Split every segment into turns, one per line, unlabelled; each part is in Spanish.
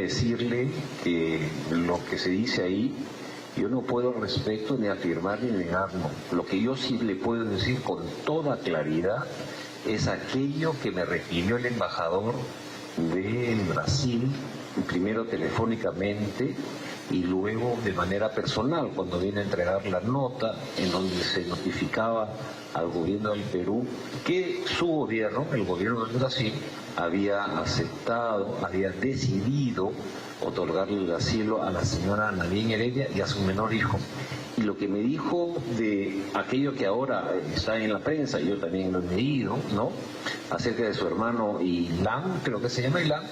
Decirle que lo que se dice ahí, yo no puedo al respecto ni afirmar ni negarlo. Lo que yo sí le puedo decir con toda claridad es aquello que me refirió el embajador de Brasil, primero telefónicamente y luego de manera personal, cuando vine a entregar la nota en donde se notificaba al gobierno del Perú que su gobierno, el gobierno del Brasil, había aceptado, había decidido otorgarle el asilo a la señora Nadine Heredia y a su menor hijo. Y lo que me dijo de aquello que ahora está en la prensa, yo también lo he leído, ¿no?, acerca de su hermano Ilan, creo que se llama Ilan,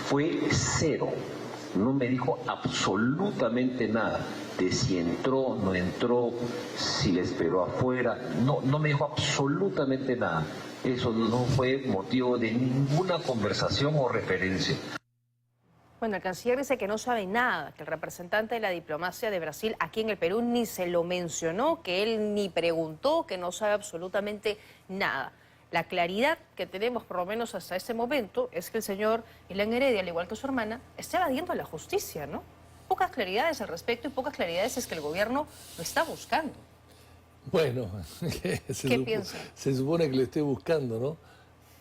fue cero. No me dijo absolutamente nada de si entró, no entró, si le esperó afuera, no me dijo absolutamente nada. Eso no fue motivo de ninguna conversación o referencia.
Bueno, el canciller dice que no sabe nada, que el representante de la diplomacia de Brasil aquí en el Perú ni se lo mencionó, que él ni preguntó, que no sabe absolutamente nada. La claridad que tenemos, por lo menos hasta este momento, es que el señor Ilan Heredia, al igual que su hermana, está evadiendo a la justicia, ¿no? Pocas claridades al respecto y pocas claridades es que el gobierno lo está buscando.
Bueno,
¿Qué piensa?
Se supone que lo esté buscando, ¿no?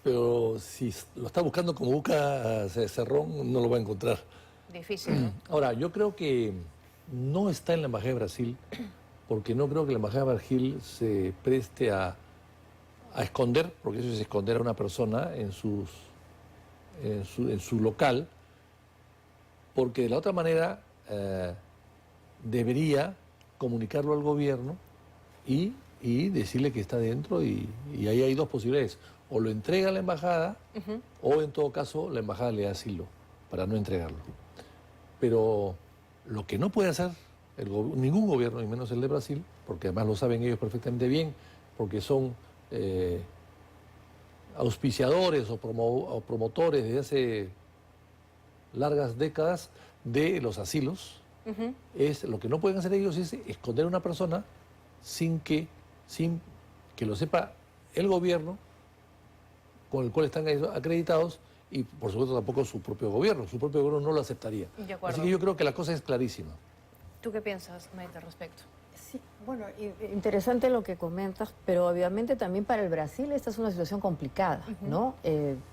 Pero si lo está buscando como busca Cerrón, no lo va a encontrar.
Difícil, ¿no?
Ahora, yo creo que no está en la Embajada de Brasil, porque no creo que la Embajada de Brasil se preste a esconder, porque eso es esconder a una persona en su local, porque de la otra manera debería comunicarlo al gobierno y decirle que está dentro y ahí hay dos posibilidades. O lo entrega a la embajada o en todo caso la embajada le da asilo para no entregarlo. Pero lo que no puede hacer ningún gobierno, y menos el de Brasil, porque además lo saben ellos perfectamente bien, porque son auspiciadores o promotores desde hace largas décadas de los asilos, lo que no pueden hacer ellos es esconder a una persona sin que lo sepa el gobierno con el cual están acreditados y por supuesto tampoco su propio gobierno no lo aceptaría. Así que yo creo que la cosa es clarísima.
¿Tú qué piensas, Maite, al respecto?
Sí, bueno, interesante lo que comentas, pero obviamente también para el Brasil esta es una situación complicada, ¿no?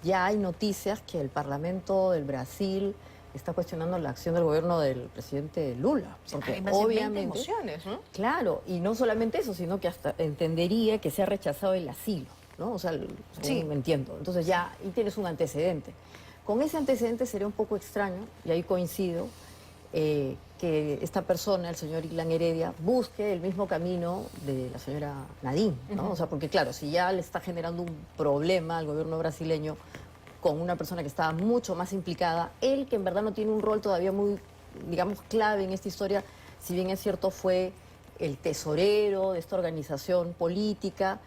Ya hay noticias que el Parlamento del Brasil está cuestionando la acción del gobierno del presidente Lula. Porque
hay más
obviamente,
de 20 emociones, ¿no?
Claro, y no solamente eso, sino que hasta entendería que se ha rechazado el asilo, ¿no? O sea,
sí,
me entiendo. Entonces ya ahí tienes un antecedente. Con ese antecedente sería un poco extraño, y ahí coincido, que esta persona, el señor Ilan Heredia, busque el mismo camino de la señora Nadine, ¿no? O sea, porque claro, si ya le está generando un problema al gobierno brasileño con una persona que estaba mucho más implicada, él que en verdad no tiene un rol todavía muy, digamos, clave en esta historia, si bien es cierto fue el tesorero de esta organización política,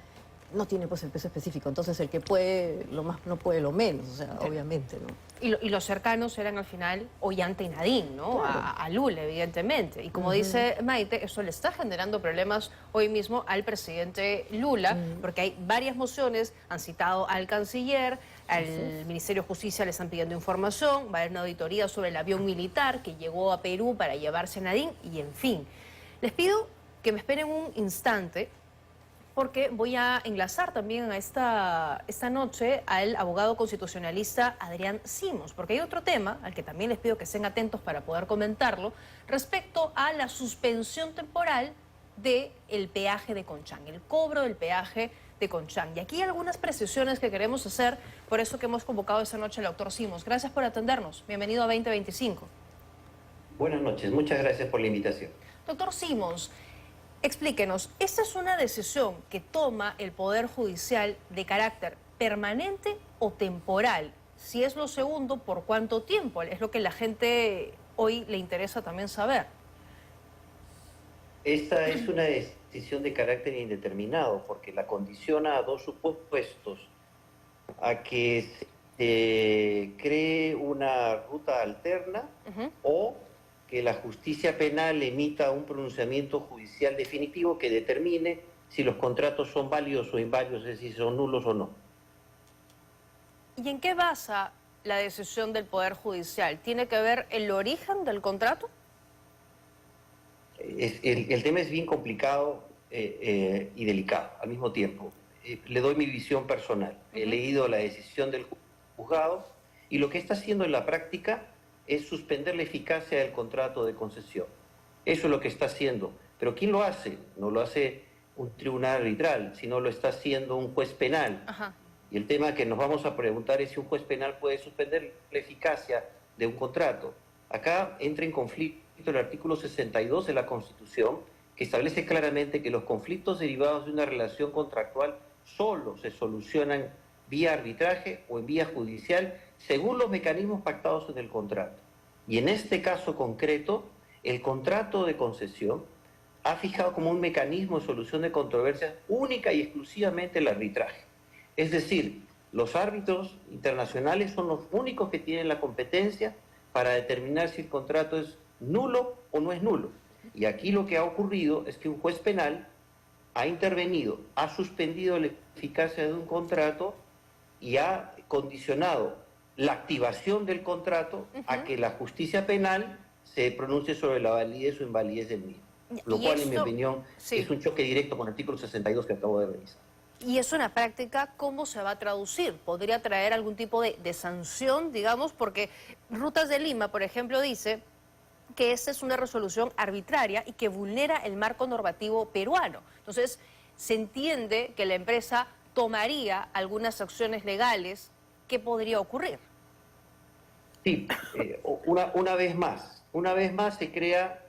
no tiene pues el peso específico, entonces el que puede lo más no puede lo menos, o sea, obviamente, ¿no?
Y los cercanos eran al final Ollanta y Nadine, ¿no?
Claro.
A Lula, evidentemente. Y como dice Maite, eso le está generando problemas hoy mismo al presidente Lula, porque hay varias mociones, han citado al canciller, al Ministerio de Justicia le están pidiendo información, va a haber una auditoría sobre el avión militar que llegó a Perú para llevarse a Nadine, y en fin. Les pido que me esperen un instante, porque voy a enlazar también a esta noche al abogado constitucionalista Adrián Simons, porque hay otro tema al que también les pido que estén atentos para poder comentarlo, respecto a la suspensión temporal del peaje de Conchán, el cobro del peaje de Conchán. Y aquí hay algunas precisiones que queremos hacer, por eso que hemos convocado esta noche al doctor Simons. Gracias por atendernos. Bienvenido a 2025.
Buenas noches, muchas gracias por la invitación.
Doctor Simons, explíquenos, ¿esta es una decisión que toma el Poder Judicial de carácter permanente o temporal? Si es lo segundo, ¿por cuánto tiempo? Es lo que la gente hoy le interesa también saber.
Esta es una decisión de carácter indeterminado porque la condiciona a dos supuestos: a que se cree una ruta alterna o que la justicia penal emita un pronunciamiento judicial definitivo que determine si los contratos son válidos o inválidos, es decir, si son nulos o no.
¿Y en qué basa la decisión del Poder Judicial? ¿Tiene que ver el origen del contrato?
El tema es bien complicado y delicado al mismo tiempo. Le doy mi visión personal. He leído la decisión del juzgado y lo que está haciendo en la práctica es suspender la eficacia del contrato de concesión. Eso es lo que está haciendo. Pero ¿quién lo hace? No lo hace un tribunal arbitral, sino lo está haciendo un juez penal.
Ajá.
Y el tema que nos vamos a preguntar es si un juez penal puede suspender la eficacia de un contrato. Acá entra en conflicto el artículo 62 de la Constitución, que establece claramente que los conflictos derivados de una relación contractual solo se solucionan vía arbitraje o en vía judicial según los mecanismos pactados en el contrato. Y en este caso concreto, el contrato de concesión ha fijado como un mecanismo de solución de controversias única y exclusivamente el arbitraje. Es decir, los árbitros internacionales son los únicos que tienen la competencia para determinar si el contrato es nulo o no es nulo. Y aquí lo que ha ocurrido es que un juez penal ha intervenido, ha suspendido la eficacia de un contrato y ha condicionado la activación del contrato a que la justicia penal se pronuncie sobre la validez o invalidez del mismo. Lo cual, en mi opinión, es un choque directo con el artículo 62 que acabo de revisar.
Y eso en la práctica, ¿cómo se va a traducir? ¿Podría traer algún tipo de sanción, digamos? Porque Rutas de Lima, por ejemplo, dice que esta es una resolución arbitraria y que vulnera el marco normativo peruano. Entonces, se entiende que la empresa tomaría algunas acciones legales. ¿Qué podría ocurrir?
Sí, una vez más se crea,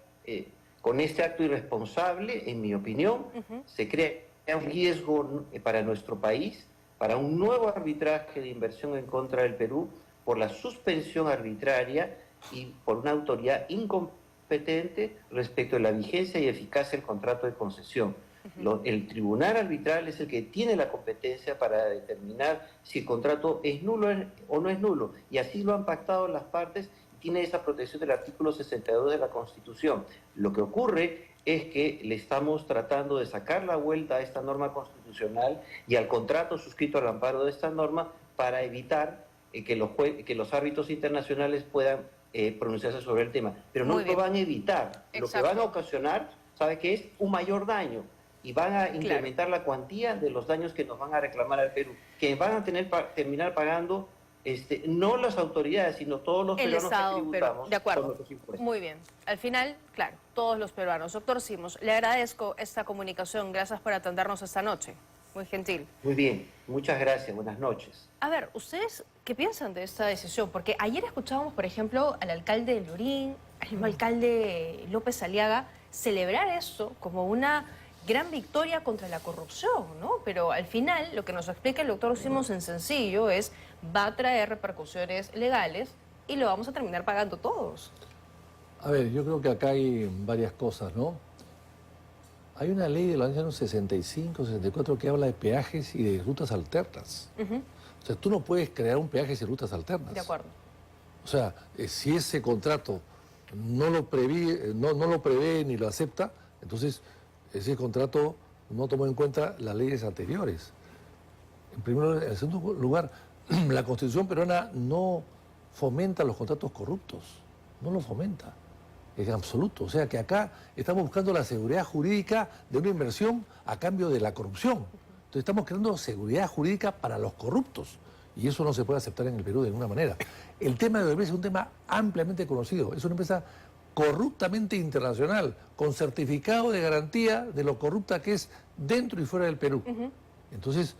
con este acto irresponsable, en mi opinión, se crea un riesgo para nuestro país, para un nuevo arbitraje de inversión en contra del Perú, por la suspensión arbitraria y por una autoridad incompetente respecto de la vigencia y eficacia del contrato de concesión. El tribunal arbitral es el que tiene la competencia para determinar si el contrato es nulo o no es nulo, y así lo han pactado las partes y tiene esa protección del artículo 62 de la Constitución. Lo que ocurre es que le estamos tratando de sacar la vuelta a esta norma constitucional y al contrato suscrito al amparo de esta norma para evitar que los árbitros internacionales puedan pronunciarse sobre el tema. Pero no lo van a evitar.
Exacto.
Lo que van a ocasionar, ¿sabe qué es? Un mayor daño. Y van a incrementar la cuantía de los daños que nos van a reclamar al Perú, que van a terminar pagando no las autoridades, sino todos los peruanos
Estado,
que tributamos.
De acuerdo.
Con nuestros impuestos.
Muy bien. Al final, claro, todos los peruanos. Doctor Simos, le agradezco esta comunicación. Gracias por atendernos esta noche. Muy gentil.
Muy bien. Muchas gracias. Buenas noches.
A ver, ¿ustedes qué piensan de esta decisión? Porque ayer escuchábamos, por ejemplo, al alcalde de Lurín, al mismo alcalde López Aliaga, celebrar esto como una gran victoria contra la corrupción, ¿no? Pero al final, lo que nos explica el doctor Simos en sencillo es, va a traer repercusiones legales y lo vamos a terminar pagando todos.
A ver, yo creo que acá hay varias cosas, ¿no? Hay una ley de los años 65, 64 que habla de peajes y de rutas alternas. O sea, tú no puedes crear un peaje sin rutas alternas.
De acuerdo.
O sea, si ese contrato no lo prevé ni lo acepta, entonces ese contrato no tomó en cuenta las leyes anteriores. En segundo lugar, la Constitución peruana no fomenta los contratos corruptos, no lo fomenta, en absoluto. O sea que acá estamos buscando la seguridad jurídica de una inversión a cambio de la corrupción. Entonces estamos creando seguridad jurídica para los corruptos y eso no se puede aceptar en el Perú de ninguna manera. El tema de Odebrecht es un tema ampliamente conocido, es una empresa corruptamente internacional, con certificado de garantía de lo corrupta que es dentro y fuera del Perú. Entonces,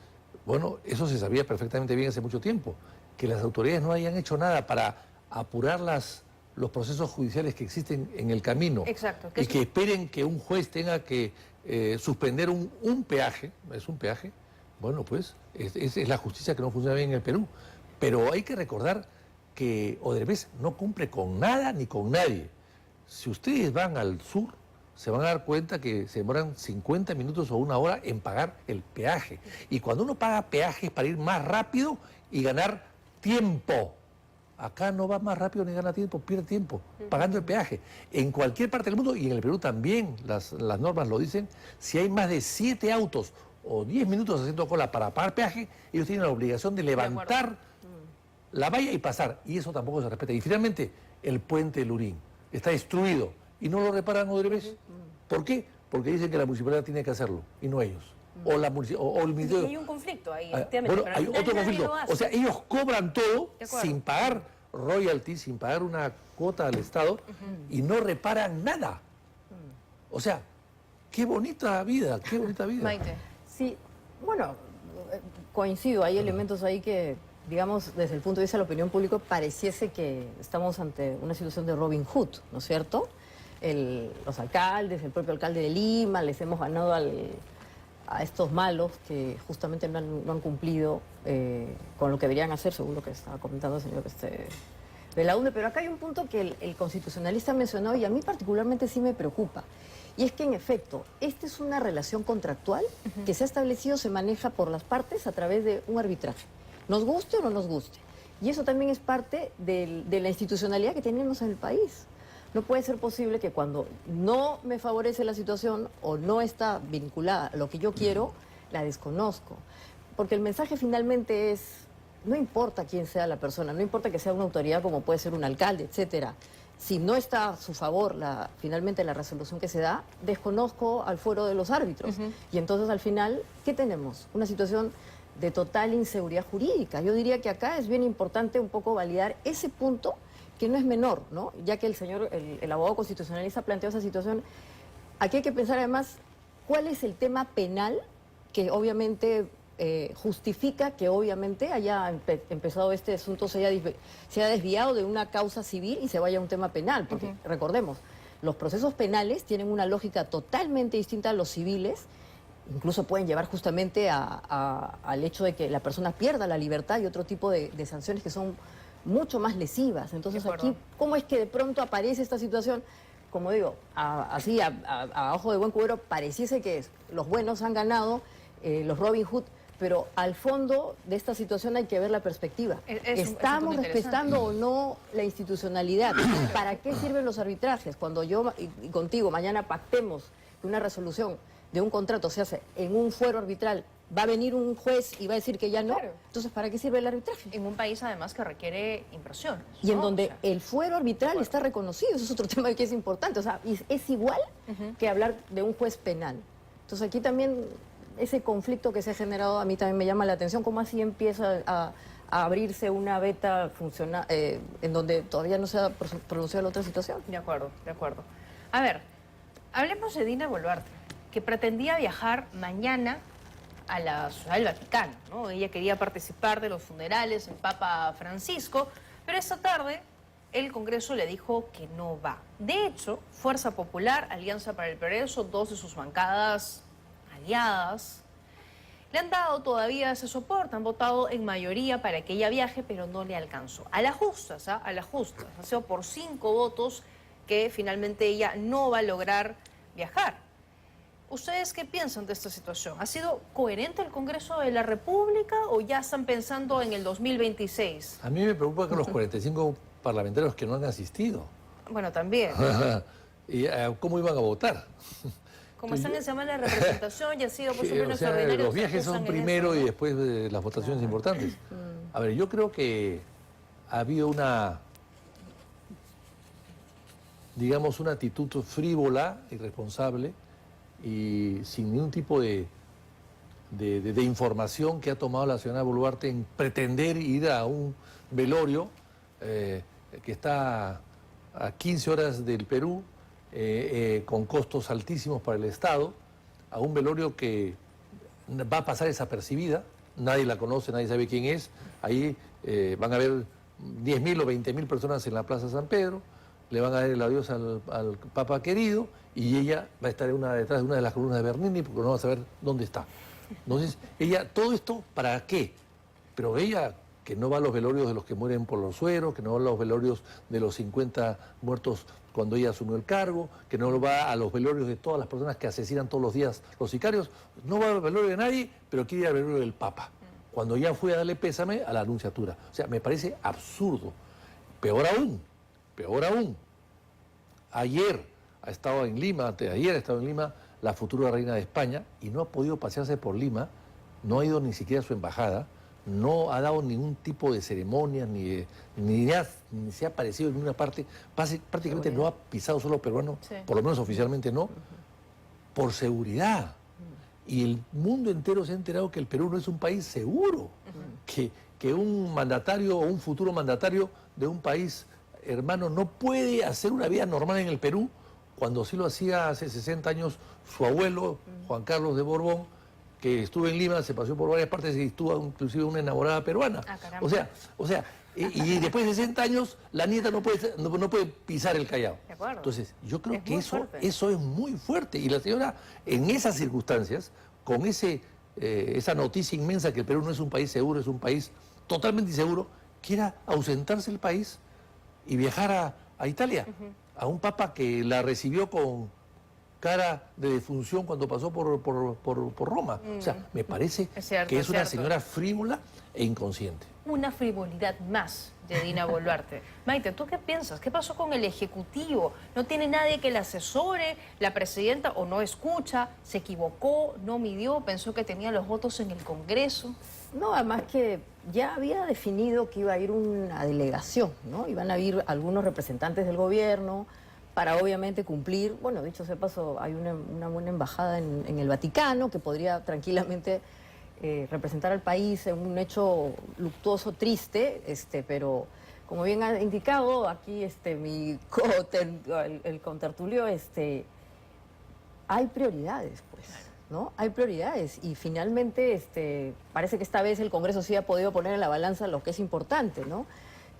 bueno, eso se sabía perfectamente bien hace mucho tiempo. Que las autoridades no hayan hecho nada para apurar los procesos judiciales que existen en el camino.
Exacto.
Y que esperen que un juez tenga que suspender un peaje, es un peaje, bueno, pues es la justicia que no funciona bien en el Perú. Pero hay que recordar que Odebrecht no cumple con nada ni con nadie. Si ustedes van al sur, se van a dar cuenta que se demoran 50 minutos o una hora en pagar el peaje. Y cuando uno paga peajes para ir más rápido y ganar tiempo. Acá no va más rápido ni gana tiempo, pierde tiempo pagando el peaje. En cualquier parte del mundo, y en el Perú también, las normas lo dicen, si hay más de 7 autos o 10 minutos haciendo cola para pagar peaje, ellos tienen la obligación de levantar la valla y pasar, y eso tampoco se respeta. Y finalmente, el puente de Lurín está destruido y no lo reparan Odebrecht. ¿Por qué? Porque dicen que la municipalidad tiene que hacerlo y no ellos. O el
Y
ministerio.
hay un conflicto ahí,
Ah,
efectivamente.
bueno,
pero
hay
al final
otro
nadie
conflicto.
lo hace.
O sea, ellos cobran todo
De acuerdo.
sin pagar royalties, sin pagar una cuota al Estado y no reparan nada. O sea, qué bonita vida, qué bonita vida.
Maite.
Sí, bueno, coincido, hay elementos ahí que, digamos, desde el punto de vista de la opinión pública, pareciese que estamos ante una situación de Robin Hood, ¿no es cierto? Los alcaldes, el propio alcalde de Lima, les hemos ganado a estos malos que justamente no han cumplido con lo que deberían hacer, según lo que estaba comentando el señor de la UNE. Pero acá hay un punto que el constitucionalista mencionó y a mí particularmente sí me preocupa. Y es que, en efecto, esta es una relación contractual que se ha establecido, se maneja por las partes a través de un arbitraje. Nos guste o no nos guste. Y eso también es parte de la institucionalidad que tenemos en el país. No puede ser posible que cuando no me favorece la situación o no está vinculada a lo que yo quiero, la desconozco. Porque el mensaje finalmente es, no importa quién sea la persona, no importa que sea una autoridad como puede ser un alcalde, etcétera. Si no está a su favor finalmente la resolución que se da, desconozco al fuero de los árbitros. Y entonces al final, ¿qué tenemos? Una situación de total inseguridad jurídica. Yo diría que acá es bien importante un poco validar ese punto que no es menor, ¿no? Ya que el abogado constitucionalista planteó esa situación. Aquí hay que pensar además cuál es el tema penal que obviamente justifica que obviamente haya empezado este asunto, se haya desviado de una causa civil y se vaya a un tema penal, porque recordemos, los procesos penales tienen una lógica totalmente distinta a los civiles, incluso pueden llevar justamente al hecho de que la persona pierda la libertad y otro tipo de sanciones que son mucho más lesivas. Entonces aquí, ¿cómo es que de pronto aparece esta situación? Como digo, así a ojo de buen cubero, pareciese que los buenos han ganado, los Robin Hood, pero al fondo de esta situación hay que ver la perspectiva. ¿Estamos respetando o no la institucionalidad? ¿Para qué sirven los arbitrajes? Cuando yo y contigo mañana pactemos que una resolución de un contrato se hace en un fuero arbitral, va a venir un juez y va a decir que ya no.
Claro.
Entonces, ¿para qué sirve el arbitraje?
En un país además que requiere inversiones.
Y en
¿no?
donde
O sea,
el fuero arbitral está reconocido, eso es otro tema que es importante. O sea, es igual que hablar de un juez penal. Entonces aquí también ese conflicto que se ha generado a mí también me llama la atención, cómo así empieza a abrirse una beta en donde todavía no se ha pronunciado la otra situación.
De acuerdo, de acuerdo. A ver, hablemos de Dina Boluarte, que pretendía viajar mañana a la Ciudad del Vaticano, ¿no? Ella quería participar de los funerales del Papa Francisco, pero esta tarde el Congreso le dijo que no va. De hecho, Fuerza Popular, Alianza para el Progreso, dos de sus bancadas aliadas, le han dado todavía ese soporte, han votado en mayoría para que ella viaje, pero no le alcanzó. A las justas, a las justas, ha sido por 5 votos que finalmente ella no va a lograr viajar. ¿Ustedes qué piensan de esta situación? ¿Ha sido coherente el Congreso de la República o ya están pensando en el 2026?
A mí me preocupa que los 45 parlamentarios que no han asistido.
Bueno, también.
¿Y cómo iban a votar?
Como están en semana de representación y ha sido por su pleno
O sea,
extraordinario.
los viajes son primero y después las votaciones importantes. A ver, yo creo que ha habido una, digamos, una actitud frívola, irresponsable y sin ningún tipo de información que ha tomado la señora Boluarte en pretender ir a un velorio que está a 15 horas del Perú, con costos altísimos para el Estado, a un velorio que va a pasar desapercibida, nadie la conoce, nadie sabe quién es, ahí van a haber 10.000 o 20.000 personas en la Plaza San Pedro, le van a dar el adiós al Papa querido y ella va a estar detrás de una de las columnas de Bernini porque no va a saber dónde está. Entonces, ella, todo esto, ¿para qué? Pero ella, que no va a los velorios de los que mueren por los sueros, que no va a los velorios de los 50 muertos cuando ella asumió el cargo, que no va a los velorios de todas las personas que asesinan todos los días los sicarios, no va al velorio de nadie, pero quiere ir al velorio del Papa, cuando ya fue a darle pésame a la Anunciatura. O sea, me parece absurdo. Peor aún, ayer ha estado en Lima, anteayer ha estado en Lima la futura reina de España y no ha podido pasearse por Lima, no ha ido ni siquiera a su embajada, no ha dado ningún tipo de ceremonia, ni se ha aparecido en ninguna parte, prácticamente no ha pisado suelo peruano,
Sí.
por lo menos oficialmente no, por seguridad. Y el mundo entero se ha enterado que el Perú no es un país seguro, que un mandatario o un futuro mandatario de un país hermano no puede hacer una vida normal en el Perú cuando sí lo hacía hace 60 años su abuelo, Juan Carlos de Borbón, que estuvo en Lima, se paseó por varias partes y estuvo inclusive una enamorada peruana.
Ah, caramba.
O sea, y después de 60 años la nieta no puede pisar el Callao.
De acuerdo.
Entonces, yo creo
Es
que
muy
eso
fuerte.
es muy fuerte. Y la señora, en esas circunstancias, con esa noticia inmensa que el Perú no es un país seguro, es un país totalmente inseguro, quiera ausentarse del país y viajar a Italia, a un papa que la recibió con cara de defunción cuando pasó por Roma. O sea, me parece
Es cierto,
que
es
es una
cierto.
señora frívola e inconsciente.
Una frivolidad más de Dina Boluarte. Maite, ¿tú qué piensas? ¿Qué pasó con el Ejecutivo? ¿No tiene nadie que la asesore? ¿La presidenta o no escucha? ¿Se equivocó? ¿No midió? ¿Pensó que tenía los votos en el Congreso?
No, además que ya había definido que iba a ir una delegación, ¿no? Iban a ir algunos representantes del gobierno para obviamente cumplir, bueno, dicho sea paso, hay una buena embajada en el Vaticano que podría tranquilamente representar al país en un hecho luctuoso, triste, pero como bien ha indicado aquí el contertulio, hay prioridades, pues, ¿no? Hay prioridades y finalmente parece que esta vez el Congreso sí ha podido poner en la balanza lo que es importante, ¿no?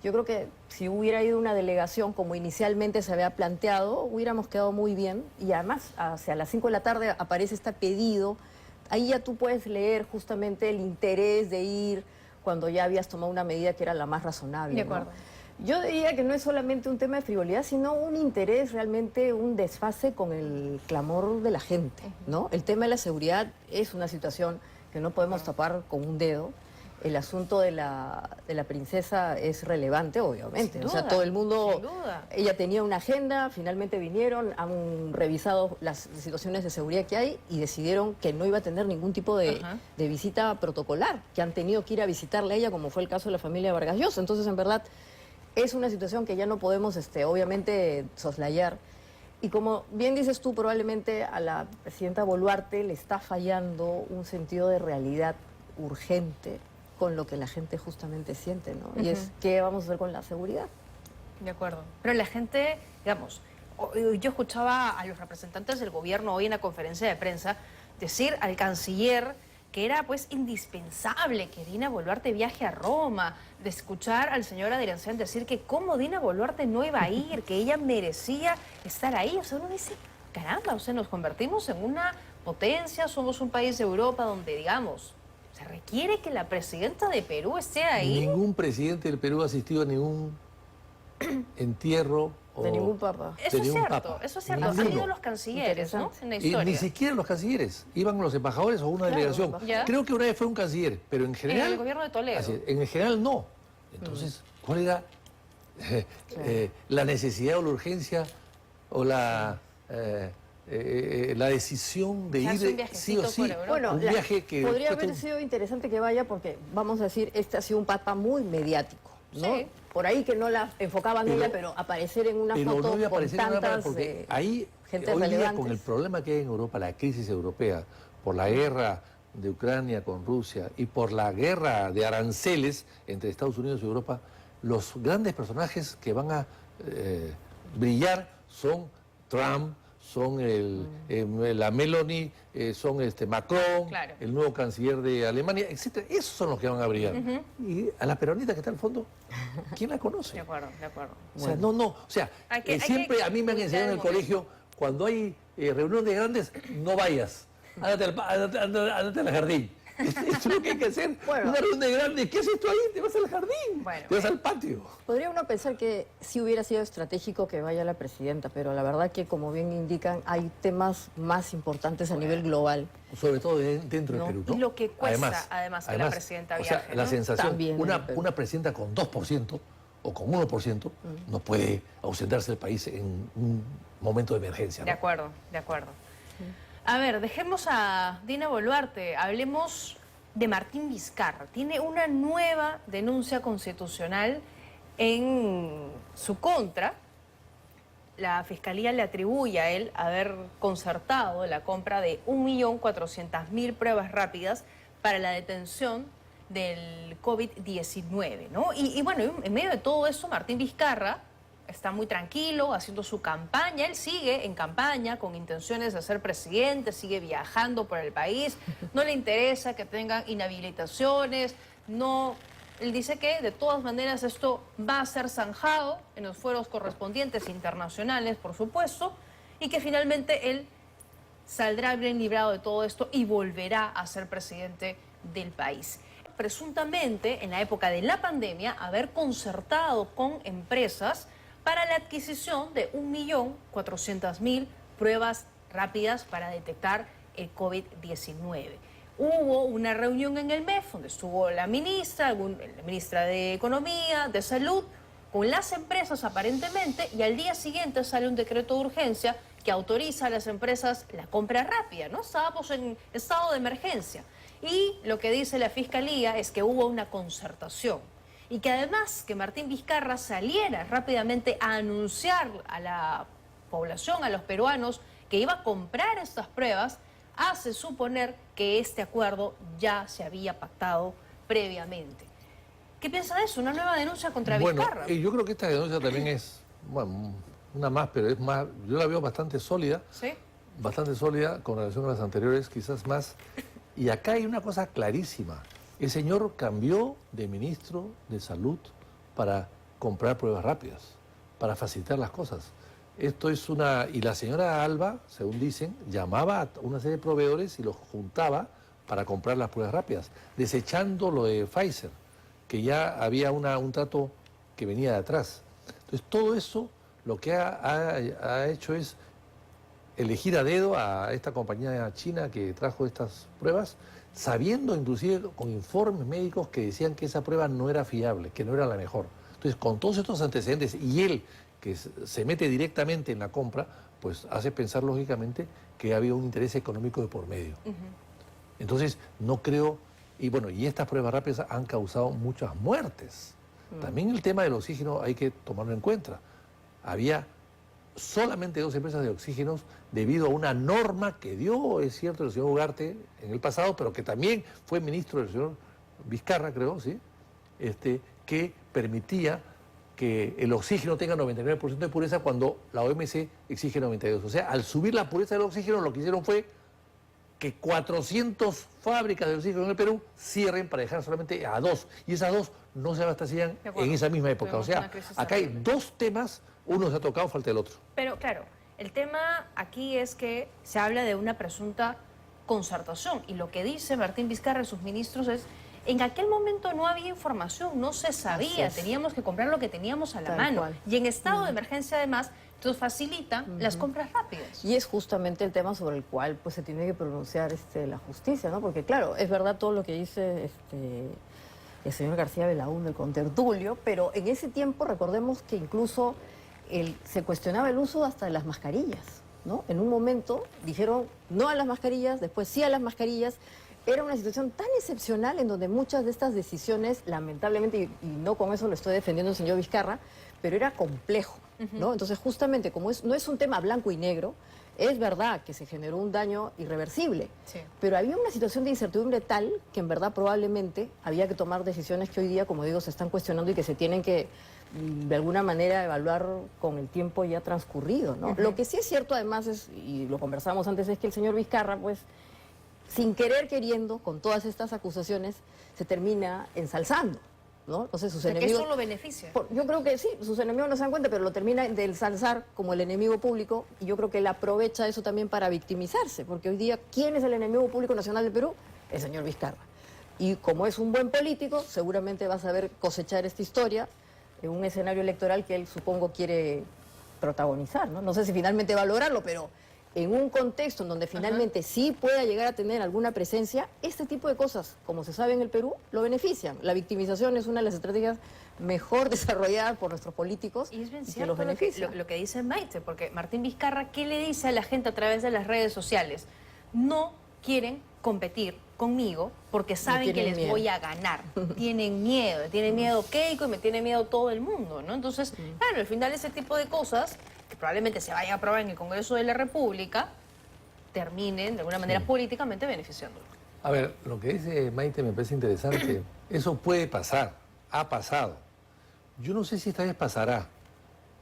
Yo creo que si hubiera ido una delegación como inicialmente se había planteado, hubiéramos quedado muy bien y además hacia las 5 de la tarde aparece este pedido. Ahí ya tú puedes leer justamente el interés de ir cuando ya habías tomado una medida que era la más razonable.
De
¿no?
acuerdo.
Yo diría que no es solamente un tema de frivolidad, sino un interés, realmente un desfase con el clamor de la gente, ¿no? El tema de la seguridad es una situación que no podemos tapar con un dedo. El asunto de la princesa es relevante, obviamente.
Sin
O sea,
duda,
todo el mundo...
sin duda.
Ella tenía una agenda, finalmente vinieron, han revisado las situaciones de seguridad que hay y decidieron que no iba a tener ningún tipo de visita protocolar, que han tenido que ir a visitarla a ella, como fue el caso de la familia Vargas Llosa. Entonces, en verdad, es una situación que ya no podemos, obviamente, soslayar. Y como bien dices tú, probablemente a la presidenta Boluarte le está fallando un sentido de realidad urgente con lo que la gente justamente siente, ¿no? Y es, ¿qué vamos a hacer con la seguridad?
De acuerdo. Pero la gente, digamos, yo escuchaba a los representantes del gobierno hoy en la conferencia de prensa decir al canciller que era pues indispensable que Dina Boluarte viaje a Roma, de escuchar al señor Adriancén decir que cómo Dina Boluarte no iba a ir, que ella merecía estar ahí. O sea, uno dice, caramba, o sea, nos convertimos en una potencia, somos un país de Europa donde, digamos, se requiere que la presidenta de Perú esté ahí.
Ningún presidente del Perú ha asistido a ningún entierro
De ningún papa.
Eso
de
es
ningún
cierto,
papa.
eso es cierto. Han
Ninguno.
ido los cancilleres, ¿no?
Interesante.
En la
Y
historia.
ni siquiera los cancilleres, iban los embajadores o una
Claro,
delegación.
ya.
Creo que una vez fue un canciller, pero en general...
el gobierno de Toledo.
así, en general no. Entonces, ¿cuál era la necesidad o la urgencia o la decisión de
Se hace un
ir sí
viajecito
o sí?
por Europa.
Bueno,
un viaje que
podría
cueste
haber sido interesante que vaya porque, vamos a decir, este ha sido un papa muy mediático, ¿no?
Sí.
Por ahí que no la enfocaban
Pero-
ella, pero aparecer en una
pero
foto
no iba a
con
aparecer en una
tantas
porque ahí
gente
hoy día
relevantes.
con el problema que hay en Europa, la crisis europea, por la guerra de Ucrania con Rusia y por la guerra de aranceles entre Estados Unidos y Europa, los grandes personajes que van a brillar son Trump, son la Meloni, son Macron,
Claro.
el nuevo canciller de Alemania, etcétera. Esos son los que van a brillar. Y a la peronita que está al fondo, ¿quién la conoce?
De acuerdo, de acuerdo.
O sea, no. O sea,
Hay que
siempre a mí me han
ubicar
enseñado en
el
el colegio, cuando hay reuniones grandes, no vayas. Ándate al jardín. Eso es lo que hay que hacer.
Bueno.
Una reunión grande, ¿qué haces tú ahí? Te vas al jardín,
Bueno,
te vas al patio.
Podría uno pensar que sí hubiera sido estratégico que vaya la presidenta, pero la verdad que, como bien indican, hay temas más importantes a nivel global.
Sobre todo dentro
No.
del Perú, ¿no?
Y lo que cuesta, además, que la presidenta
o sea,
viaje,
la
¿no?
sensación,
También en el Perú.
una presidenta con 2% o con 1% no puede ausentarse del país en un momento de emergencia,
De
¿no?
acuerdo, de acuerdo. A ver, dejemos a Dina Boluarte, hablemos de Martín Vizcarra. Tiene una nueva denuncia constitucional en su contra. La Fiscalía le atribuye a él haber concertado la compra de 1.400.000 pruebas rápidas para la detención del COVID-19, ¿no? Y bueno, en medio de todo eso, Martín Vizcarra está muy tranquilo, haciendo su campaña. Él sigue en campaña con intenciones de ser presidente, sigue viajando por el país. No le interesa que tengan inhabilitaciones, no. Él dice que de todas maneras esto va a ser zanjado en los fueros correspondientes internacionales, por supuesto, y que finalmente él saldrá bien librado de todo esto y volverá a ser presidente del país. Presuntamente, en la época de la pandemia, haber concertado con empresas para la adquisición de 1.400.000 pruebas rápidas para detectar el COVID-19. Hubo una reunión en el MEF donde estuvo la ministra de Economía, de Salud, con las empresas aparentemente, y al día siguiente sale un decreto de urgencia que autoriza a las empresas la compra rápida, ¿no? Estábamos en estado de emergencia. Y lo que dice la Fiscalía es que hubo una concertación y que además que Martín Vizcarra saliera rápidamente a anunciar a la población, a los peruanos, que iba a comprar estas pruebas, hace suponer que este acuerdo ya se había pactado previamente. ¿Qué piensa de eso? ¿Una nueva denuncia contra Vizcarra?
Bueno, yo creo que esta denuncia también es, bueno, una más, pero es más, yo la veo bastante sólida.
¿Sí?
Bastante sólida con relación a las anteriores, quizás más. Y acá hay una cosa clarísima. El señor cambió de ministro de Salud para comprar pruebas rápidas, para facilitar las cosas. Esto es una... Y la señora Alba, según dicen, llamaba a una serie de proveedores y los juntaba para comprar las pruebas rápidas, desechando lo de Pfizer, que ya había un trato que venía de atrás. Entonces, todo eso lo que ha hecho es elegir a dedo a esta compañía china que trajo estas pruebas, sabiendo inclusive con informes médicos que decían que esa prueba no era fiable, que no era la mejor. Entonces, con todos estos antecedentes y él que se mete directamente en la compra, pues hace pensar lógicamente que había un interés económico de por medio. Entonces, no creo... Y bueno, y estas pruebas rápidas han causado muchas muertes. También el tema del oxígeno hay que tomarlo en cuenta. Había solamente 2 empresas de oxígenos debido a una norma que dio, es cierto, el señor Ugarte en el pasado, pero que también fue ministro del señor Vizcarra, creo, ¿sí? Que permitía que el oxígeno tenga 99% de pureza cuando la OMC exige 92%. O sea, al subir la pureza del oxígeno, lo que hicieron fue que 400 fábricas de oxígeno en el Perú cierren para dejar solamente a 2. Y esas 2 no se abastecían en esa misma época. O sea, acá hay 2 temas, uno se ha tocado, falta el otro.
Pero claro, el tema aquí es que se habla de una presunta concertación. Y lo que dice Martín Vizcarra y sus ministros es: en aquel momento no había información, no se sabía, teníamos que comprar lo que teníamos a la mano. Y en estado de emergencia además, entonces facilita las compras rápidas.
Y es justamente el tema sobre el cual pues se tiene que pronunciar la justicia, ¿no? Porque claro, es verdad todo lo que dice el señor García Belaúnde, el contertulio, pero en ese tiempo recordemos que incluso se cuestionaba el uso hasta de las mascarillas, ¿no? En un momento dijeron no a las mascarillas, después sí a las mascarillas. Era una situación tan excepcional en donde muchas de estas decisiones, lamentablemente, y no con eso lo estoy defendiendo el señor Vizcarra, pero era complejo, ¿no? Entonces, justamente, como no es un tema blanco y negro, es verdad que se generó un daño irreversible, pero había una situación de incertidumbre tal que en verdad probablemente había que tomar decisiones que hoy día, como digo, se están cuestionando y que se tienen que, de alguna manera, evaluar con el tiempo ya transcurrido, ¿no? Lo que sí es cierto, además, y lo conversamos antes, es que el señor Vizcarra, pues, sin querer queriendo, con todas estas acusaciones, se termina ensalzando, ¿no? Entonces sus enemigos...
¿Que eso lo beneficia?
Yo creo que sí, sus enemigos no se dan cuenta, pero lo termina de ensalzar como el enemigo público, y yo creo que él aprovecha eso también para victimizarse, porque hoy día, ¿quién es el enemigo público nacional del Perú? El señor Vizcarra. Y como es un buen político, seguramente va a saber cosechar esta historia en un escenario electoral que él, supongo, quiere protagonizar, ¿no? No sé si finalmente va a lograrlo, pero... en un contexto en donde finalmente sí pueda llegar a tener alguna presencia, este tipo de cosas, como se sabe en el Perú, lo benefician. La victimización es una de las estrategias mejor desarrolladas por nuestros políticos
y es bien
que
cierto
los beneficia.
lo que dice Maite, porque Martín Vizcarra, ¿qué le dice a la gente a través de las redes sociales? No quieren competir conmigo porque saben que
tienen
les
miedo.
voy a ganar. Tienen miedo Keiko y me tiene miedo todo el mundo, ¿no? Entonces, claro, al final ese tipo de cosas, que probablemente se vayan a aprobar en el Congreso de la República, terminen de alguna manera políticamente beneficiándolo.
A ver, lo que dice Maite me parece interesante. Eso puede pasar, ha pasado. Yo no sé si esta vez pasará,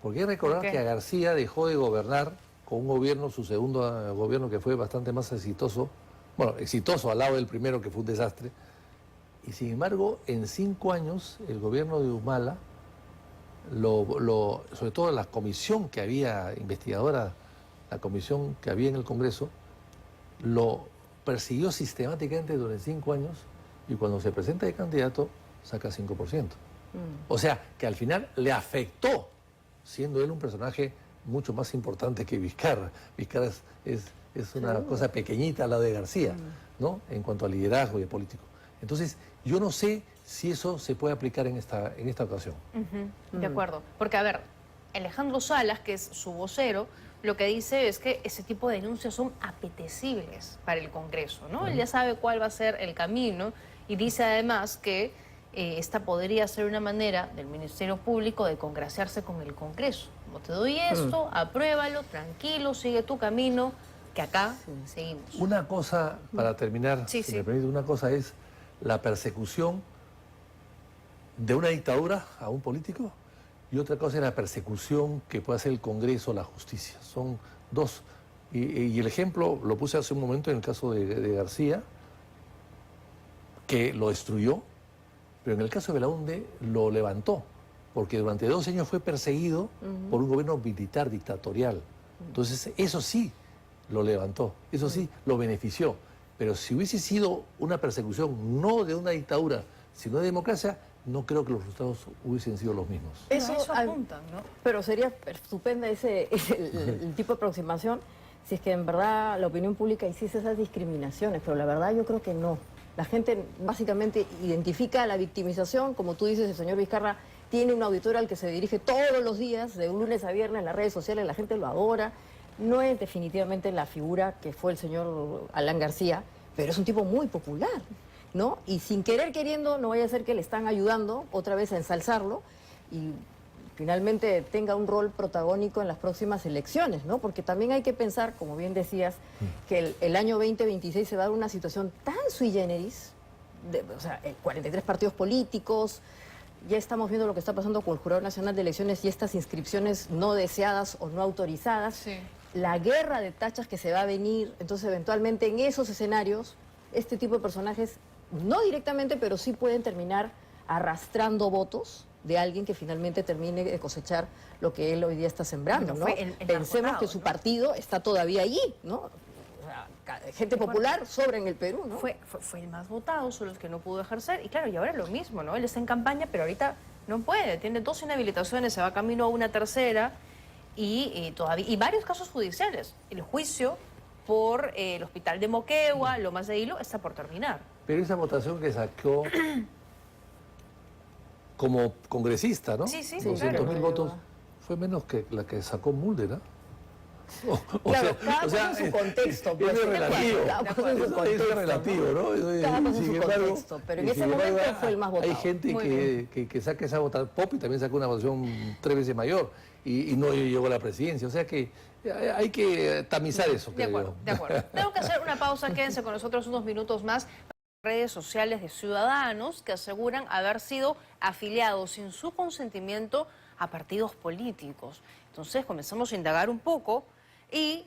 porque hay que recordar
¿Por qué?
que a García dejó de gobernar con un gobierno, su segundo gobierno que fue bastante más exitoso, bueno, exitoso al lado del primero que fue un desastre, y sin embargo, en 5 años, el gobierno de Humala, sobre todo la comisión que había investigadora, la comisión que había en el Congreso, lo persiguió sistemáticamente durante 5 años y cuando se presenta de candidato saca 5%. O sea, que al final le afectó, siendo él un personaje mucho más importante que Vizcarra. Vizcarra es una cosa pequeñita al lado de García, ¿no? En cuanto a liderazgo y a político. Entonces, yo no sé si eso se puede aplicar en esta ocasión.
De acuerdo. Porque, a ver, Alejandro Salas, que es su vocero, lo que dice es que ese tipo de denuncias son apetecibles para el Congreso, ¿no? Él ya sabe cuál va a ser el camino y dice además que esta podría ser una manera del Ministerio Público de congraciarse con el Congreso. Como te doy esto, apruébalo, tranquilo, sigue tu camino, que acá seguimos.
Una cosa, para terminar,
Sí,
si
sí.
me permite, una cosa es la persecución de una dictadura a un político y otra cosa es la persecución que puede hacer el Congreso, la justicia. Son dos. Y el ejemplo lo puse hace un momento en el caso de García, que lo destruyó, pero en el caso de Belaúnde lo levantó, porque durante 12 años fue perseguido por un gobierno militar dictatorial. Entonces, eso sí lo levantó, eso sí lo benefició. Pero si hubiese sido una persecución no de una dictadura, sino de democracia, no creo que los resultados hubiesen sido los mismos.
Eso apuntan, ¿no?
Pero sería estupenda el tipo de aproximación si es que en verdad la opinión pública hiciese esas discriminaciones, pero la verdad yo creo que no. La gente básicamente identifica la victimización, como tú dices, el señor Vizcarra tiene un auditorio al que se dirige todos los días, de lunes a viernes en las redes sociales, la gente lo adora. No es definitivamente la figura que fue el señor Alan García, pero es un tipo muy popular, ¿no? Y sin querer queriendo, no vaya a ser que le están ayudando otra vez a ensalzarlo y finalmente tenga un rol protagónico en las próximas elecciones, ¿no? Porque también hay que pensar, como bien decías, que el año 2026 se va a dar una situación tan sui generis, o sea, 43 partidos políticos, ya estamos viendo lo que está pasando con el Jurado Nacional de Elecciones y estas inscripciones no deseadas o no autorizadas,
Sí.
la guerra de tachas que se va a venir, entonces eventualmente en esos escenarios, este tipo de personajes, no directamente, pero sí pueden terminar arrastrando votos de alguien que finalmente termine de cosechar lo que él hoy día está sembrando,
Bueno,
¿no?
fue el
Pensemos
narcotráfico,
que su
¿no?
partido está todavía allí, ¿no? O sea, gente popular sobra en el Perú, ¿no?
Fue el más votado, solo el que no pudo ejercer. Y claro, y ahora lo mismo, ¿no? Él está en campaña, pero ahorita no puede. Tiene 2 inhabilitaciones, se va camino a una tercera y varios casos judiciales. El juicio por el hospital de Moquegua, Lomas de Hilo, está por terminar.
Pero esa votación que sacó como congresista, ¿no?
Sí, sí,
200.000
claro.
votos, fue menos que la que sacó Mulder, ¿no?
Claro, cada cosa en su contexto, pues,
Eso es relativo.
cada cosa en su
Eso
contexto,
es relativo, ¿no?
Cada cosa en
Sin
su
embargo,
contexto, pero en
y
ese
sin
momento
embargo,
fue el más votado.
Hay gente
Muy
que saca esa votación, Popi también sacó una votación 3 veces mayor y no llegó a la presidencia. O sea que hay que tamizar eso,
De
creo
acuerdo,
yo.
de acuerdo. Tengo que hacer una pausa, quédense con nosotros unos minutos más. Redes sociales de ciudadanos que aseguran haber sido afiliados sin su consentimiento a partidos políticos. Entonces comenzamos a indagar un poco y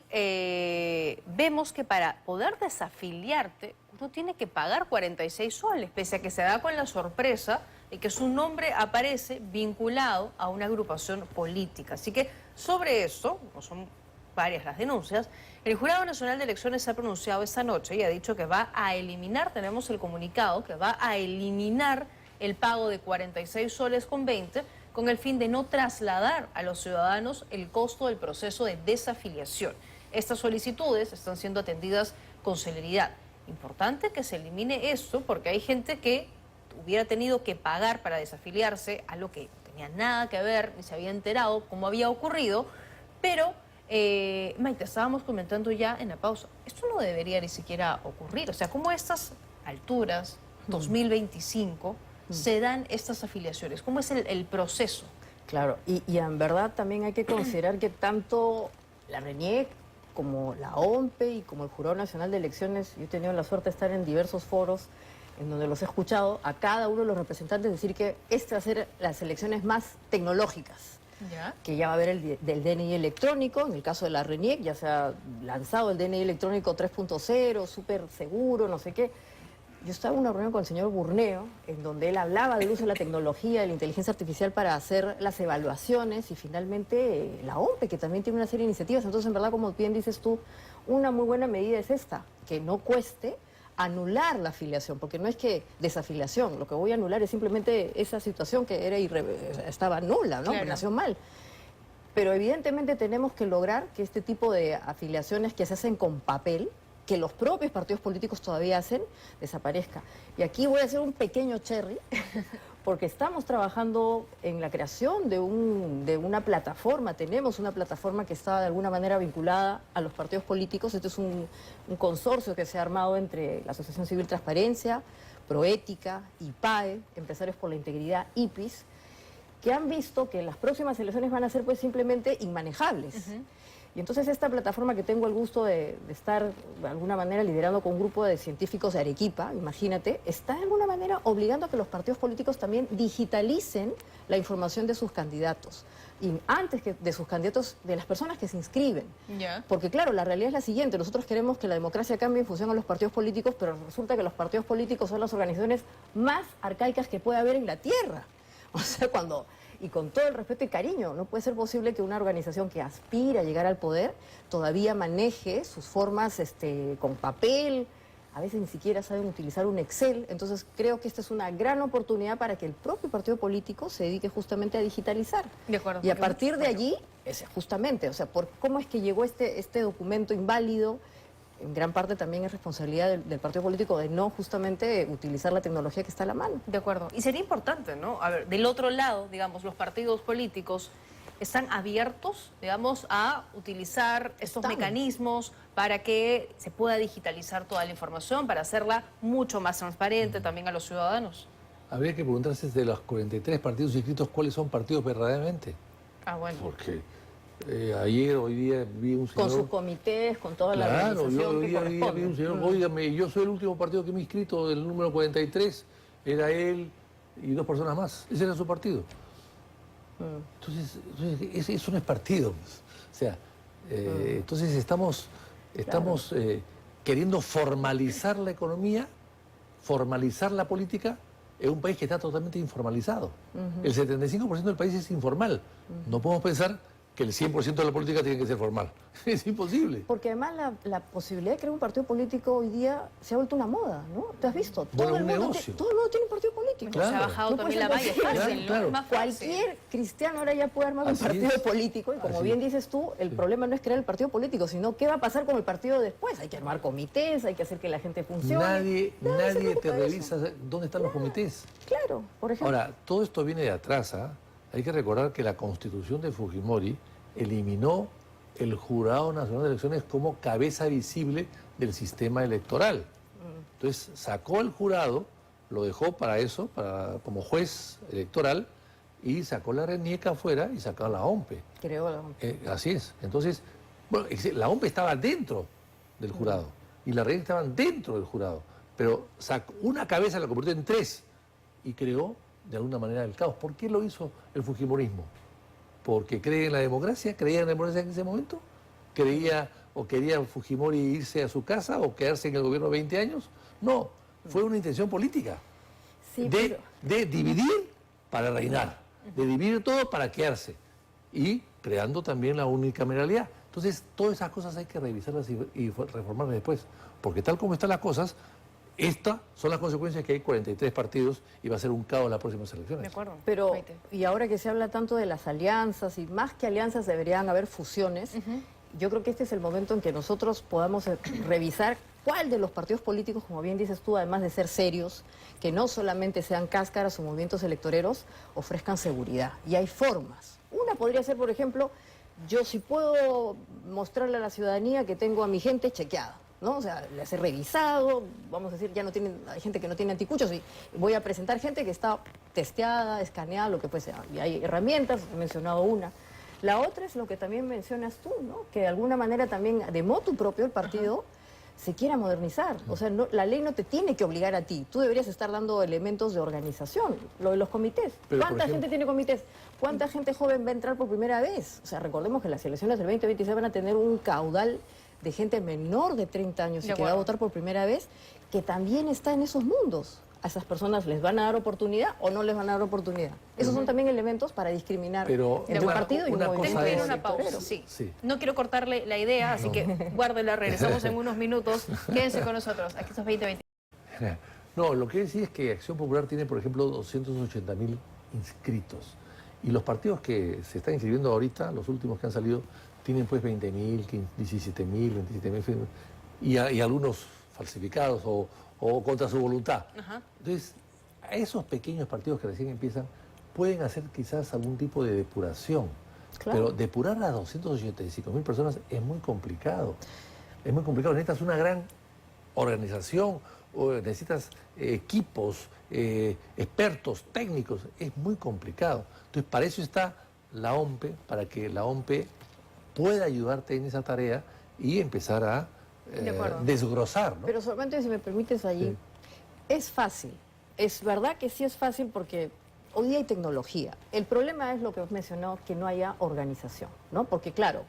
vemos que para poder desafiliarte uno tiene que pagar 46 soles, pese a que se da con la sorpresa de que su nombre aparece vinculado a una agrupación política. Así que sobre esto, no son varias las denuncias, el Jurado Nacional de Elecciones se ha pronunciado esta noche y ha dicho que va a eliminar, tenemos el comunicado, que va a eliminar el pago de 46 soles con 20 con el fin de no trasladar a los ciudadanos el costo del proceso de desafiliación. Estas solicitudes están siendo atendidas con celeridad. Importante que se elimine esto porque hay gente que hubiera tenido que pagar para desafiliarse, algo que no tenía nada que ver, ni se había enterado cómo había ocurrido, pero Maite, estábamos comentando ya en la pausa, esto no debería ni siquiera ocurrir, o sea, ¿cómo estas alturas, 2025, se dan estas afiliaciones? ¿Cómo es el proceso?
Claro, y en verdad también hay que considerar que tanto la RENIEC como la OMPE y como el Jurado Nacional de Elecciones, yo he tenido la suerte de estar en diversos foros en donde los he escuchado a cada uno de los representantes decir que estas van a ser las elecciones más tecnológicas.
¿Ya?
Que ya va a haber del DNI electrónico, en el caso de la RENIEC ya se ha lanzado el DNI electrónico 3.0, súper seguro, no sé qué. Yo estaba en una reunión con el señor Burneo, en donde él hablaba del uso de la tecnología, de la inteligencia artificial para hacer las evaluaciones y finalmente la OMPE, que también tiene una serie de iniciativas. Entonces, en verdad, como bien dices tú, una muy buena medida es esta, que no cueste anular la afiliación, porque no es que desafiliación, lo que voy a anular es simplemente esa situación que era estaba nula, ¿no?
Claro.
Nació mal. Pero evidentemente tenemos que lograr que este tipo de afiliaciones que se hacen con papel, que los propios partidos políticos todavía hacen, desaparezca. Y aquí voy a hacer un pequeño cherry, porque estamos trabajando en la creación de una plataforma, tenemos una plataforma que está de alguna manera vinculada a los partidos políticos. Este es un consorcio que se ha armado entre la Asociación Civil Transparencia, Proética, IPAE, Empresarios por la Integridad, IPIS, que han visto que las próximas elecciones van a ser pues simplemente inmanejables. Y entonces esta plataforma que tengo el gusto de estar de alguna manera liderando con un grupo de científicos de Arequipa, imagínate, está de alguna manera obligando a que los partidos políticos también digitalicen la información de sus candidatos. Y antes que de sus candidatos, de las personas que se inscriben.
¿Ya?
Porque claro, la realidad es la siguiente, nosotros queremos que la democracia cambie en función a los partidos políticos, pero resulta que los partidos políticos son las organizaciones más arcaicas que puede haber en la tierra. O sea, y con todo el respeto y cariño, no puede ser posible que una organización que aspira a llegar al poder todavía maneje sus formas con papel, a veces ni siquiera saben utilizar un Excel. Entonces creo que esta es una gran oportunidad para que el propio partido político se dedique justamente a digitalizar.
De acuerdo.
Y a partir de allí, justamente, o sea, cómo es que llegó este documento inválido, en gran parte también es responsabilidad del partido político de no justamente utilizar la tecnología que está a la mano.
De acuerdo. Y sería importante, ¿no? A ver, del otro lado, digamos, los partidos políticos están abiertos, digamos, a utilizar estos mecanismos para que se pueda digitalizar toda la información, para hacerla mucho más transparente también a los ciudadanos.
Habría que preguntarse de los 43 partidos inscritos, ¿cuáles son partidos verdaderamente?
Ah, bueno.
Porque ayer, hoy día vi un señor...
Con sus comités, con toda la
Claro,
organización
yo
que
hoy día vi un señor, óigame, yo soy el último partido que me he inscrito, del número 43, era él y 2 personas más, ese era su partido. Entonces eso no es partido, pues. O sea, entonces estamos queriendo formalizar la economía, formalizar la política en un país que está totalmente informalizado. El 75% del país es informal. No podemos pensar que el 100% de la política tiene que ser formal. Es imposible.
Porque además la posibilidad de crear un partido político hoy día se ha vuelto una moda, ¿no? ¿Te has visto?
Bueno,
todo el mundo tiene un partido político.
Claro.
Se ha bajado
No
también la
puede
valla,
ser
es
posible.
fácil, ¿no?
Claro.
Es más fácil.
Cualquier cristiano ahora ya puede armar un
Así
partido
es.
político y como
Así
bien
es.
dices tú, el problema no es crear el partido político, sino qué va a pasar con el partido después. Hay que armar comités, hay que hacer que la gente funcione.
Nadie
se
te
preocupa de eso.
revisa dónde están los comités.
Claro, por ejemplo.
Ahora, todo esto viene de atrás, ¿ah? Hay que recordar que la Constitución de Fujimori eliminó el Jurado Nacional de Elecciones como cabeza visible del sistema electoral. Entonces sacó el jurado, lo dejó para eso, como juez electoral, y sacó la RENIEC afuera y sacó la OMPE.
Creo.
Así es. Entonces, bueno, la OMPE estaba dentro del jurado y la RENIEC estaban dentro del jurado, pero sacó una cabeza, la convirtió en 3 y creó de alguna manera el caos. ¿Por qué lo hizo el fujimorismo? ¿Porque cree en la democracia? ¿Creía en la democracia en ese momento? ¿Quería Fujimori irse a su casa o quedarse en el gobierno 20 años? No, fue una intención política
Sí,
de dividir para reinar, de dividir todo para quedarse y creando también la unicameralidad. Entonces, todas esas cosas hay que revisarlas y reformarlas después, porque tal como están las cosas, estas son las consecuencias que hay 43 partidos y va a ser un caos las próximas elecciones.
De acuerdo.
Pero,
Maite.
y ahora que se habla tanto de las alianzas, y más que alianzas deberían haber fusiones, yo creo que este es el momento en que nosotros podamos revisar cuál de los partidos políticos, como bien dices tú, además de ser serios, que no solamente sean cáscaras o movimientos electoreros, ofrezcan seguridad. Y hay formas. Una podría ser, por ejemplo, yo sí puedo mostrarle a la ciudadanía que tengo a mi gente chequeada. ¿no? O sea, les he revisado, vamos a decir, ya no tienen, hay gente que no tiene anticuchos y voy a presentar gente que está testeada, escaneada, lo que fuese. Y hay herramientas, he mencionado una. La otra es lo que también mencionas tú, ¿no? Que de alguna manera también de motu propio el partido se quiera modernizar. O sea, la ley no te tiene que obligar a ti. Tú deberías estar dando elementos de organización. Lo de los comités.
Pero,
¿Cuánta gente tiene comités? ¿Cuánta gente joven va a entrar por primera vez? O sea, recordemos que las elecciones del 2026 van a tener un caudal de gente menor de 30 años y que va a votar por primera vez, que también está en esos mundos. ¿A esas personas les van a dar oportunidad o no les van a dar oportunidad? Esos son también elementos para discriminar entre un partido y un movimiento.
Tengo que ir a una pausa, sí. No quiero cortarle la idea, así que guárdela, regresamos en unos minutos. Quédense con nosotros, aquí estos 2020.
No, lo que sí es que Acción Popular tiene, por ejemplo, 280.000 inscritos. Y los partidos que se están inscribiendo ahorita, los últimos que han salido, tienen pues 20.000, 17.000, 27.000, y algunos falsificados o contra su voluntad. Entonces, a esos pequeños partidos que recién empiezan, pueden hacer quizás algún tipo de depuración. Claro. Pero depurar a 285.000 personas es muy complicado. Es muy complicado. Necesitas una gran organización, o necesitas equipos, expertos, técnicos. Es muy complicado. Entonces, para eso está la OMPE, para que la OMPE pueda ayudarte en esa tarea y empezar a desglosar, ¿no?
Pero solamente si me permites allí, es fácil. Es verdad que sí es fácil porque hoy día hay tecnología. El problema es lo que has mencionado, que no haya organización, ¿no? Porque claro,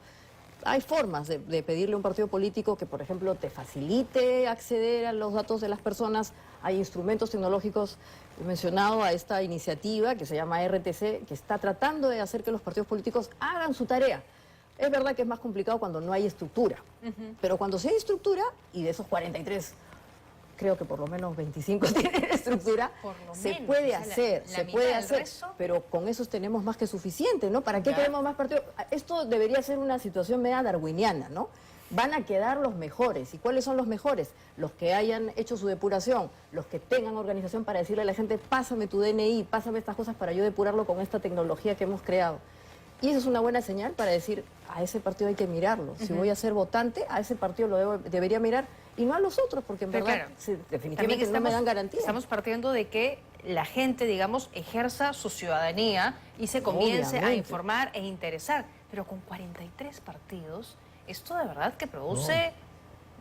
hay formas de pedirle a un partido político que, por ejemplo, te facilite acceder a los datos de las personas. Hay instrumentos tecnológicos. He mencionado a esta iniciativa que se llama RTC, que está tratando de hacer que los partidos políticos hagan su tarea. Es verdad que es más complicado cuando no hay estructura, pero cuando sí hay estructura, y de esos 43, creo que por lo menos 25 tienen estructura, se puede hacer, pero con esos tenemos más que suficiente, ¿no? ¿Para qué queremos más partidos? Esto debería ser una situación media darwiniana, ¿no? Van a quedar los mejores. ¿Y cuáles son los mejores? Los que hayan hecho su depuración, los que tengan organización para decirle a la gente, pásame tu DNI, pásame estas cosas para yo depurarlo con esta tecnología que hemos creado. Y eso es una buena señal para decir, a ese partido hay que mirarlo. Si voy a ser votante, a ese partido lo debería mirar y no a los otros, porque en verdad definitivamente no me dan garantía.
Estamos partiendo de que la gente, digamos, ejerza su ciudadanía y se comience a informar e interesar. Pero con 43 partidos, esto de verdad que produce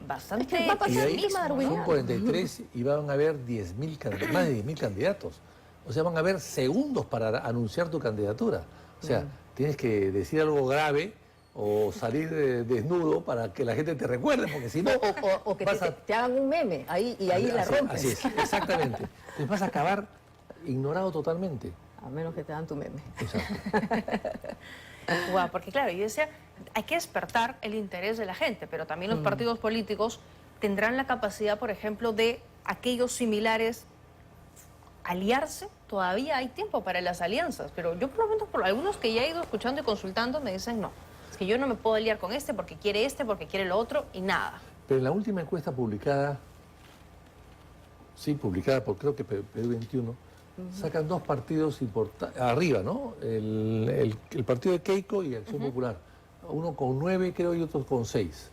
bastante pesimismo, ¿no?
Son 43 y van a haber más de 10.000 candidatos. O sea, van a haber segundos para anunciar tu candidatura. O sea, tienes que decir algo grave o salir desnudo para que la gente te recuerde, porque si no...
O que te hagan un meme ahí y ahí la rompes.
Así es, exactamente. Entonces vas a acabar ignorado totalmente.
A menos que te dan tu meme.
Exacto.
Wow, porque claro, yo decía, hay que despertar el interés de la gente, pero también los partidos políticos tendrán la capacidad, por ejemplo, de aquellos similares aliarse. Todavía hay tiempo para las alianzas, pero yo por lo menos por algunos que ya he ido escuchando y consultando me dicen no, es que yo no me puedo aliar con este porque quiere lo otro y nada.
Pero en la última encuesta publicada, publicada por creo que Perú 21, sacan dos partidos arriba, ¿no? El partido de Keiko y Acción Popular, uno con 9 creo y otro con 6.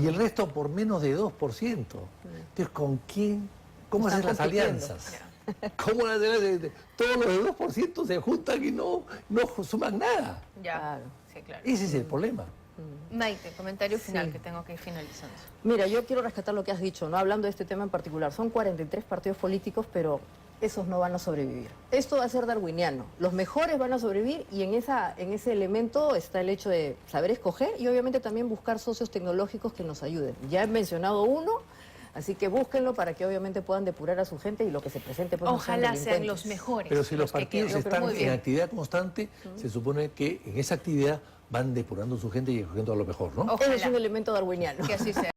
Y el resto por menos de 2%. Entonces, ¿con quién? ¿Cómo hacen las alianzas? ¿Cómo las alianzas? Todos los de 2% se juntan y no suman nada.
Ya, claro. Sí, claro.
Ese es el problema.
Maite, comentario final que tengo que ir finalizando.
Mira, yo quiero rescatar lo que has dicho, ¿no? Hablando de este tema en particular. Son 43 partidos políticos, pero esos no van a sobrevivir. Esto va a ser darwiniano. Los mejores van a sobrevivir y en ese elemento está el hecho de saber escoger y obviamente también buscar socios tecnológicos que nos ayuden. Ya he mencionado uno, así que búsquenlo para que obviamente puedan depurar a su gente y lo que se presente pues
ojalá sean los mejores.
Pero si los partidos están en actividad constante, se supone que en esa actividad van depurando su gente y escogiendo a lo mejor, ¿no?
Ese es un elemento darwiniano.
Que así sea.